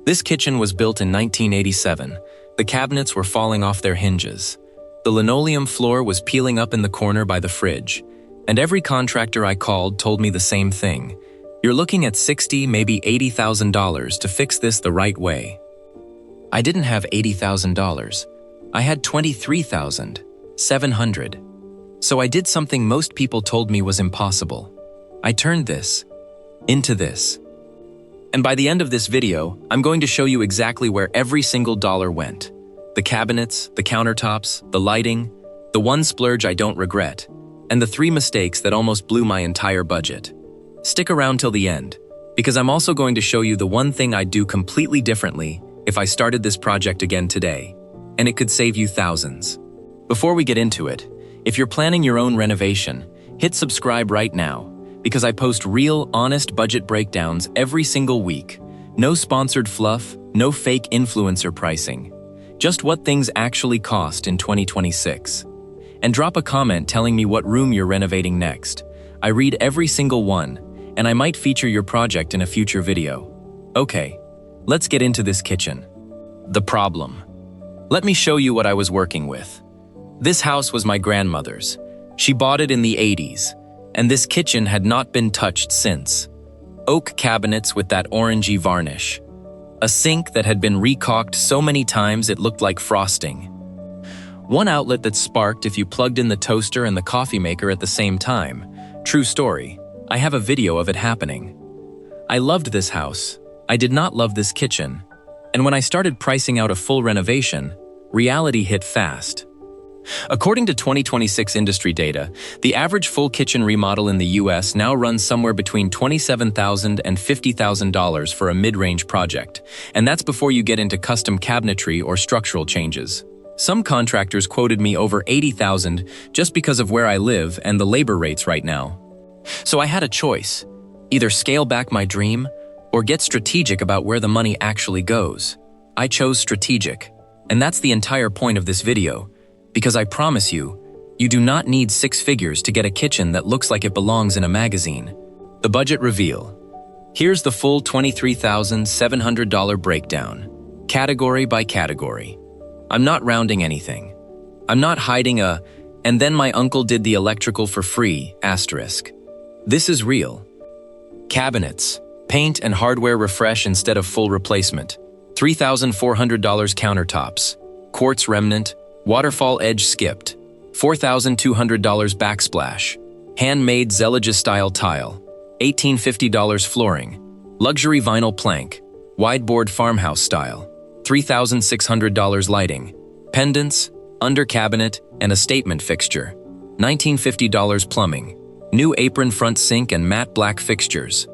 This kitchen was built in 1987. The cabinets were falling off their hinges. The linoleum floor was peeling up in the corner by the fridge. And every contractor I called told me the same thing. You're looking at $60,000, maybe $80,000 to fix this the right way. I didn't have $80,000. I had $23,700. So I did something most people told me was impossible. I turned this into this. And by the end of this video, I'm going to show you exactly where every single dollar went. The cabinets, the countertops, the lighting, the one splurge I don't regret, and the 3 mistakes that almost blew my entire budget. Stick around till the end, because I'm also going to show you the one thing I'd do completely differently if I started this project again today, and it could save you thousands. Before we get into it, if you're planning your own renovation, hit subscribe right now, because I post real, honest budget breakdowns every single week. No sponsored fluff, no fake influencer pricing. Just what things actually cost in 2026. And drop a comment telling me what room you're renovating next. I read every single one, and I might feature your project in a future video. Okay, let's get into this kitchen. The problem. Let me show you what I was working with. This house was my grandmother's. She bought it in the 80s, and this kitchen had not been touched since. Oak cabinets with that orangey varnish. A sink that had been recaulked so many times it looked like frosting. One outlet that sparked if you plugged in the toaster and the coffee maker at the same time. True story. I have a video of it happening. I loved this house. I did not love this kitchen. And when I started pricing out a full renovation, reality hit fast. According to 2026 industry data, the average full kitchen remodel in the US now runs somewhere between $27,000 and $50,000 for a mid-range project, and that's before you get into custom cabinetry or structural changes. Some contractors quoted me over $80,000 just because of where I live and the labor rates right now. So I had a choice, either scale back my dream or get strategic about where the money actually goes. I chose strategic, and that's the entire point of this video, because I promise you, you do not need 6 figures to get a kitchen that looks like it belongs in a magazine. The budget reveal. Here's the full $23,700 breakdown, category by category. I'm not rounding anything. I'm not hiding a, and then my uncle did the electrical for free, asterisk. This is real. Cabinets, paint and hardware refresh instead of full replacement. $3,400 countertops, quartz remnant, waterfall edge skipped. $4,200 backsplash, handmade Zellige-style tile. $1,850 flooring, luxury vinyl plank, wideboard farmhouse style. $3,600 lighting, pendants, under cabinet, and a statement fixture. $1,950 plumbing, new apron front sink and matte black fixtures.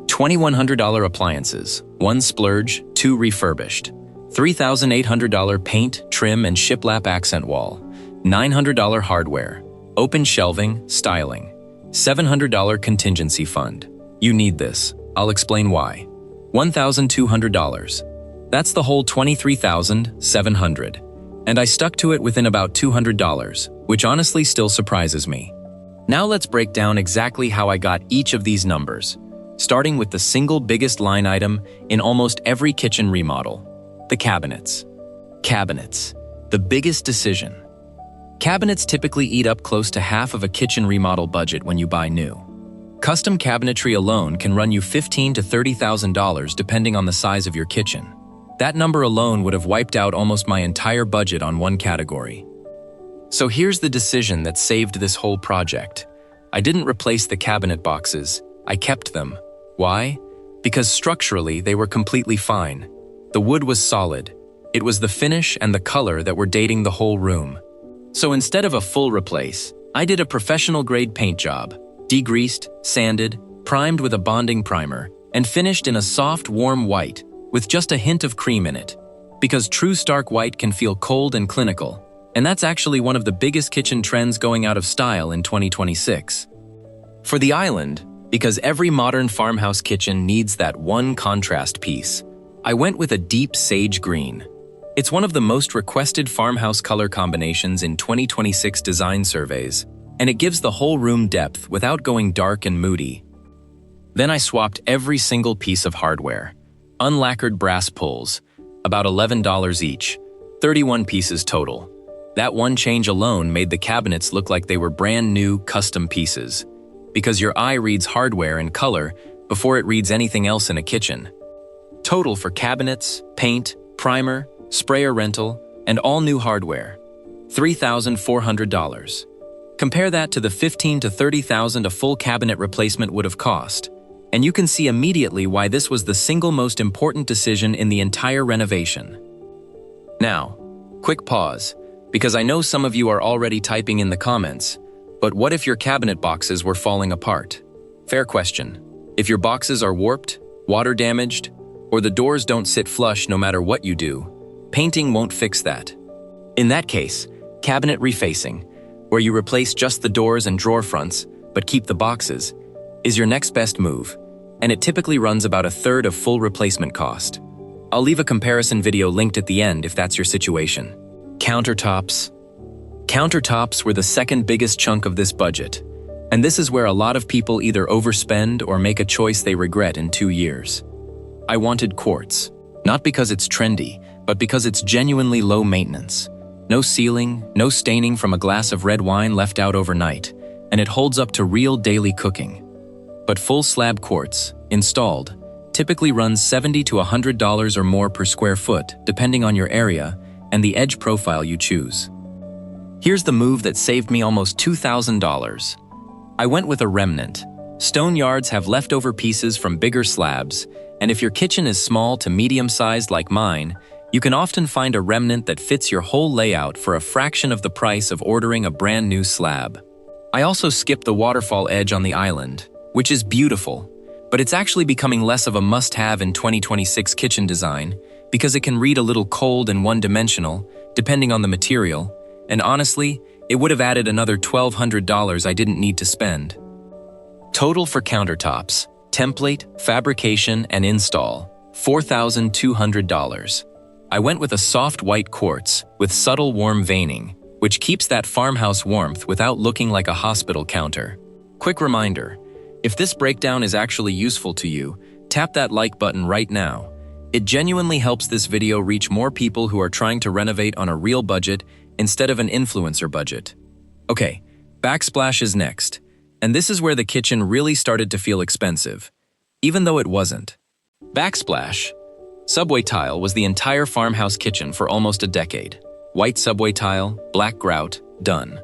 $2,100 appliances, 1 splurge, 2 refurbished. $3,800 paint, trim, and shiplap accent wall. $900 hardware, open shelving, styling. $700 contingency fund. You need this. I'll explain why. $1,200. That's the whole $23,700. And I stuck to it within about $200, which honestly still surprises me. Now let's break down exactly how I got each of these numbers, starting with the single biggest line item in almost every kitchen remodel, the cabinets. Cabinets, the biggest decision. Cabinets typically eat up close to half of a kitchen remodel budget when you buy new. Custom cabinetry alone can run you $15,000 to $30,000 depending on the size of your kitchen. That number alone would have wiped out almost my entire budget on one category. So here's the decision that saved this whole project. I didn't replace the cabinet boxes, I kept them. Why? Because structurally they were completely fine. The wood was solid. It was the finish and the color that were dating the whole room. So instead of a full replace, I did a professional-grade paint job, degreased, sanded, primed with a bonding primer, and finished in a soft, warm white with just a hint of cream in it. Because true stark white can feel cold and clinical, and that's actually one of the biggest kitchen trends going out of style in 2026. For the island, because every modern farmhouse kitchen needs that one contrast piece, I went with a deep sage green. It's one of the most requested farmhouse color combinations in 2026 design surveys, and it gives the whole room depth without going dark and moody. Then I swapped every single piece of hardware. Unlacquered brass pulls, about $11 each, 31 pieces total. That one change alone made the cabinets look like they were brand new, custom pieces. Because your eye reads hardware and color before it reads anything else in a kitchen. Total for cabinets, paint, primer, sprayer rental, and all new hardware, $3,400. Compare that to the $15,000 to $30,000 a full cabinet replacement would have cost, and you can see immediately why this was the single most important decision in the entire renovation. Now, quick pause, because I know some of you are already typing in the comments, but what if your cabinet boxes were falling apart? Fair question. If your boxes are warped, water damaged, or the doors don't sit flush no matter what you do, painting won't fix that. In that case, cabinet refacing, where you replace just the doors and drawer fronts, but keep the boxes, is your next best move, and it typically runs about 1/3 of full replacement cost. I'll leave a comparison video linked at the end if that's your situation. Countertops. Countertops were the second biggest chunk of this budget, and this is where a lot of people either overspend or make a choice they regret in 2 years. I wanted quartz, not because it's trendy, but because it's genuinely low maintenance. No sealing, no staining from a glass of red wine left out overnight, and it holds up to real daily cooking. But full slab quartz, installed, typically runs $70 to $100 or more per square foot, depending on your area and the edge profile you choose. Here's the move that saved me almost $2,000. I went with a remnant. Stone yards have leftover pieces from bigger slabs, and if your kitchen is small to medium-sized like mine, you can often find a remnant that fits your whole layout for a fraction of the price of ordering a brand new slab. I also skipped the waterfall edge on the island, which is beautiful, but it's actually becoming less of a must-have in 2026 kitchen design because it can read a little cold and one-dimensional, depending on the material, and honestly, it would have added another $1,200 I didn't need to spend. Total for countertops, template, fabrication, and install, $4,200. I went with a soft white quartz with subtle warm veining, which keeps that farmhouse warmth without looking like a hospital counter. Quick reminder, if this breakdown is actually useful to you, tap that like button right now. It genuinely helps this video reach more people who are trying to renovate on a real budget instead of an influencer budget. Okay, Backsplash is next, and this is where the kitchen really started to feel expensive, even though it wasn't. Backsplash, subway tile, was the entire farmhouse kitchen for almost a decade. White subway tile, black grout, done.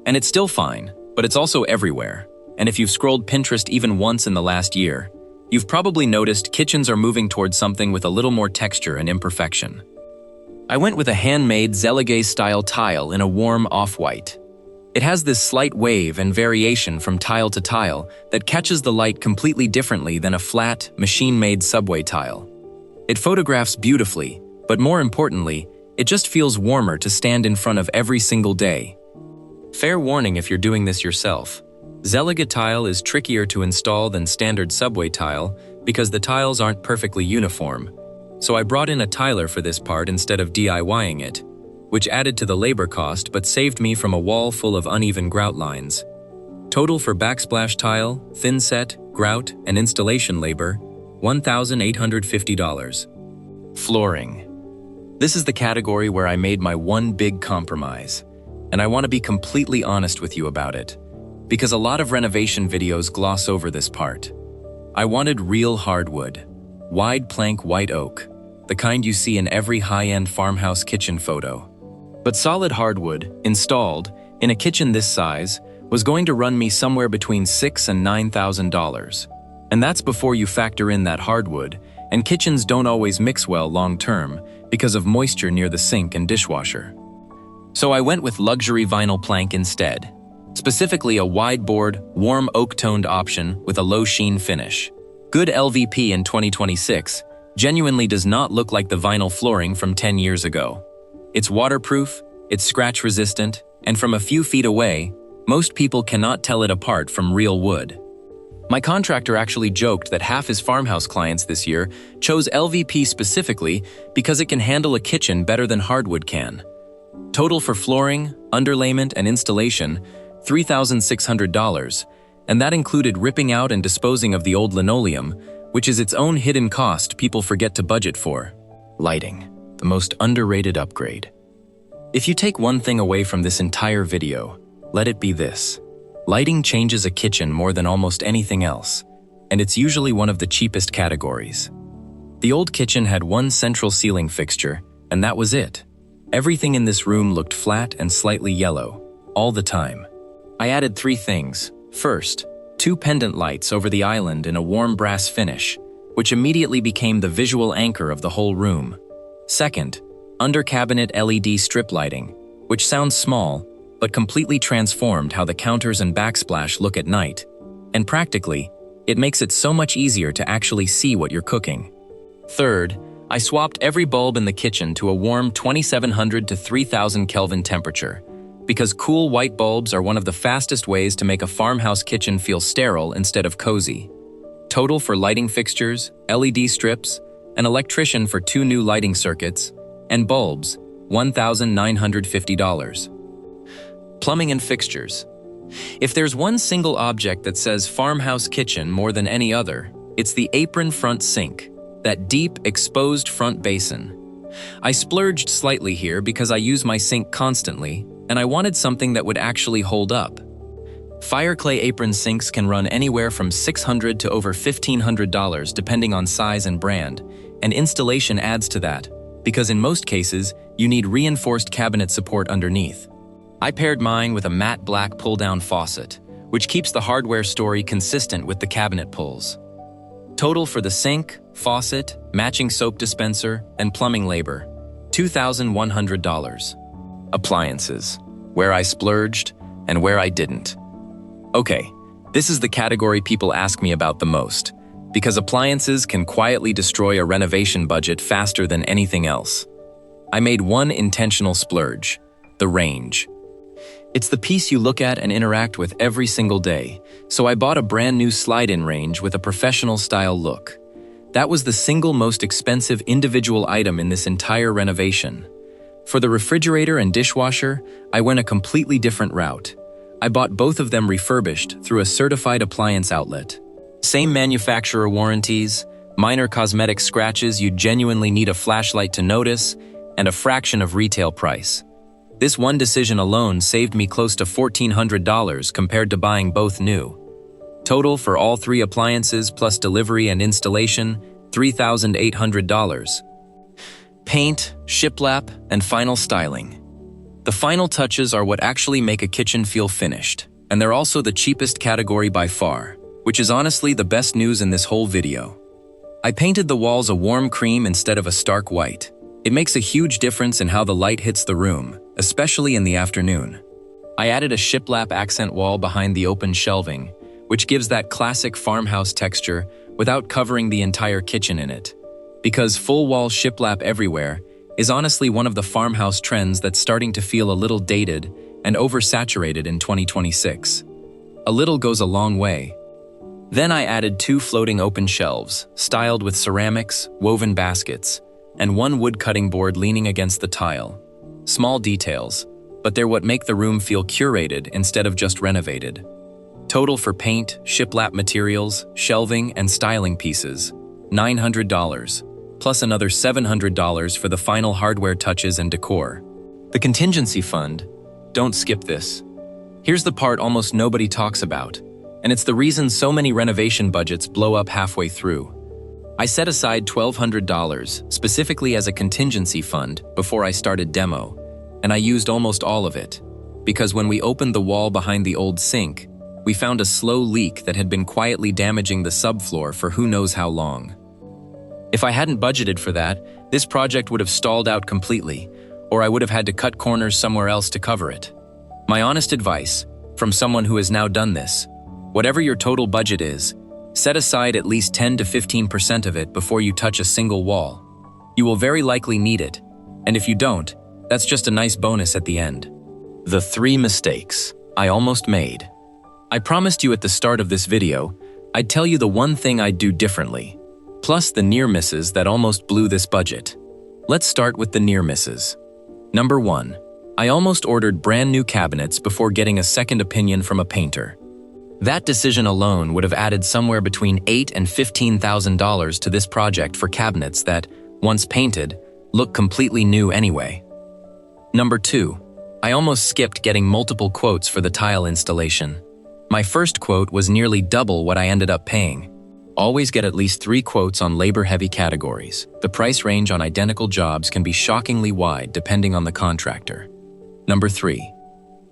And it's still fine, but it's also everywhere. And if you've scrolled Pinterest even once in the last year, you've probably noticed kitchens are moving towards something with a little more texture and imperfection. I went with a handmade Zelige-style tile in a warm off-white. It has this slight wave and variation from tile to tile that catches the light completely differently than a flat, machine-made subway tile. It photographs beautifully, but more importantly, it just feels warmer to stand in front of every single day. Fair warning if you're doing this yourself. Zelige tile is trickier to install than standard subway tile because the tiles aren't perfectly uniform, so I brought in a tiler for this part instead of DIYing it, which added to the labor cost but saved me from a wall full of uneven grout lines. Total for Backsplash tile, thin set, grout, and installation labor, $1,850. Flooring. This is the category where I made my one big compromise, and I want to be completely honest with you about it, because a lot of renovation videos gloss over this part. I wanted real hardwood, wide plank white oak, the kind you see in every high-end farmhouse kitchen photo. But solid hardwood, installed, in a kitchen this size, was going to run me somewhere between $6,000 and $9,000. And that's before you factor in that hardwood, and kitchens don't always mix well long-term because of moisture near the sink and dishwasher. So I went with luxury vinyl plank instead, specifically a wide-board, warm oak-toned option with a low-sheen finish. Good LVP in 2026 genuinely does not look like the vinyl flooring from 10 years ago. It's waterproof, it's scratch-resistant, and from a few feet away, most people cannot tell it apart from real wood. My contractor actually joked that half his farmhouse clients this year chose LVP specifically because it can handle a kitchen better than hardwood can. Total for flooring, underlayment, and installation, $3,600, and that included ripping out and disposing of the old linoleum, which is its own hidden cost people forget to budget for: lighting, the most underrated upgrade. If you take one thing away from this entire video, let it be this: lighting changes a kitchen more than almost anything else, and it's usually one of the cheapest categories. The old kitchen had one central ceiling fixture, and that was it. Everything in this room looked flat and slightly yellow, all the time. I added 3 things. First, 2 pendant lights over the island in a warm brass finish, which immediately became the visual anchor of the whole room. Second, under-cabinet LED strip lighting, which sounds small, but completely transformed how the counters and backsplash look at night. And practically, it makes it so much easier to actually see what you're cooking. Third, I swapped every bulb in the kitchen to a warm 2700 to 3000 Kelvin temperature, because cool white bulbs are one of the fastest ways to make a farmhouse kitchen feel sterile instead of cozy. Total for lighting fixtures, LED strips, an electrician for 2 new lighting circuits, and bulbs, $1,950. Plumbing and fixtures. If there's one single object that says farmhouse kitchen more than any other, it's the apron front sink, that deep, exposed front basin. I splurged slightly here because I use my sink constantly, and I wanted something that would actually hold up. Fireclay apron sinks can run anywhere from $600 to over $1,500 depending on size and brand, and installation adds to that, because in most cases, you need reinforced cabinet support underneath. I paired mine with a matte black pull-down faucet, which keeps the hardware story consistent with the cabinet pulls. Total for the sink, faucet, matching soap dispenser, and plumbing labor, $2,100. Appliances, where I splurged and where I didn't. Okay, this is the category people ask me about the most, because appliances can quietly destroy a renovation budget faster than anything else. I made one intentional splurge: the range. It's the piece you look at and interact with every single day, so I bought a brand new slide-in range with a professional-style look. That was the single most expensive individual item in this entire renovation. For the refrigerator and dishwasher, I went a completely different route. I bought both of them refurbished through a certified appliance outlet. Same manufacturer warranties, minor cosmetic scratches you'd genuinely need a flashlight to notice, and a fraction of retail price. This one decision alone saved me close to $1,400 compared to buying both new. Total for all 3 appliances plus delivery and installation, $3,800. Paint, shiplap, and final styling. The final touches are what actually make a kitchen feel finished, and they're also the cheapest category by far, which is honestly the best news in this whole video. I painted the walls a warm cream instead of a stark white. It makes a huge difference in how the light hits the room, especially in the afternoon. I added a shiplap accent wall behind the open shelving, which gives that classic farmhouse texture without covering the entire kitchen in it. Because full-wall shiplap everywhere is honestly one of the farmhouse trends that's starting to feel a little dated and oversaturated in 2026. A little goes a long way. Then I added 2 floating open shelves, styled with ceramics, woven baskets, and 1 wood cutting board leaning against the tile. Small details, but they're what make the room feel curated instead of just renovated. Total for paint, shiplap materials, shelving, and styling pieces, $900, plus another $700 for the final hardware touches and decor. The contingency fund, don't skip this. Here's the part almost nobody talks about, and it's the reason so many renovation budgets blow up halfway through. I set aside $1,200 specifically as a contingency fund before I started demo, and I used almost all of it, because when we opened the wall behind the old sink, we found a slow leak that had been quietly damaging the subfloor for who knows how long. If I hadn't budgeted for that, this project would have stalled out completely, or I would have had to cut corners somewhere else to cover it. My honest advice, from someone who has now done this: whatever your total budget is, set aside at least 10 to 15% of it before you touch a single wall. You will very likely need it, and if you don't, that's just a nice bonus at the end. The 3 mistakes I almost made. I promised you at the start of this video, I'd tell you the one thing I'd do differently, plus the near misses that almost blew this budget. Let's start with the near misses. Number 1, I almost ordered brand new cabinets before getting a second opinion from a painter. That decision alone would have added somewhere between $8,000 and $15,000 to this project for cabinets that, once painted, look completely new anyway. Number 2. I almost skipped getting multiple quotes for the tile installation. My first quote was nearly double what I ended up paying. Always get at least 3 quotes on labor-heavy categories. The price range on identical jobs can be shockingly wide depending on the contractor. Number 3.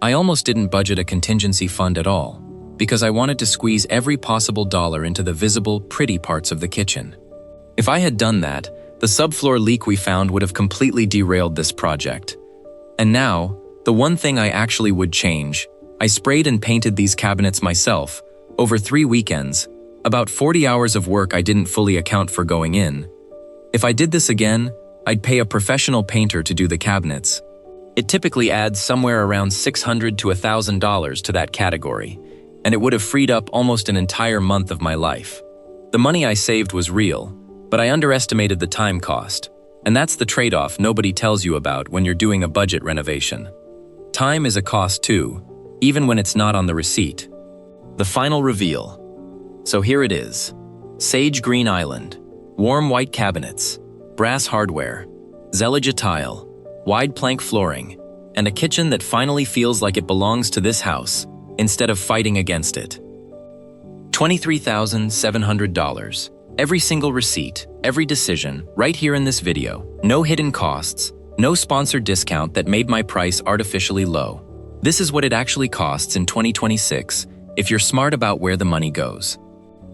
I almost didn't budget a contingency fund at all, because I wanted to squeeze every possible dollar into the visible, pretty parts of the kitchen. If I had done that, the subfloor leak we found would have completely derailed this project. And now, the one thing I actually would change, I sprayed and painted these cabinets myself, over 3 weekends, about 40 hours of work I didn't fully account for going in. If I did this again, I'd pay a professional painter to do the cabinets. It typically adds somewhere around $600 to $1,000 to that category, and it would have freed up almost an entire month of my life. The money I saved was real, but I underestimated the time cost, and that's the trade-off nobody tells you about when you're doing a budget renovation. Time is a cost too, even when it's not on the receipt. The final reveal. So here it is. Sage green island, warm white cabinets, brass hardware, Zellige tile, wide plank flooring, and a kitchen that finally feels like it belongs to this house instead of fighting against it. $23,700. Every single receipt, every decision, right here in this video. No hidden costs, no sponsored discount that made my price artificially low. This is what it actually costs in 2026 if you're smart about where the money goes.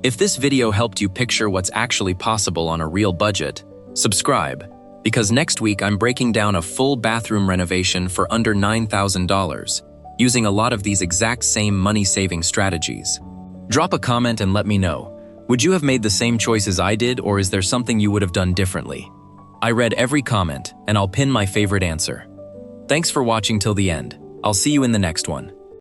If this video helped you picture what's actually possible on a real budget, subscribe, because next week I'm breaking down a full bathroom renovation for under $9,000, using a lot of these exact same money-saving strategies. Drop a comment and let me know. Would you have made the same choices I did, or is there something you would have done differently? I read every comment, and I'll pin my favorite answer. Thanks for watching till the end. I'll see you in the next one.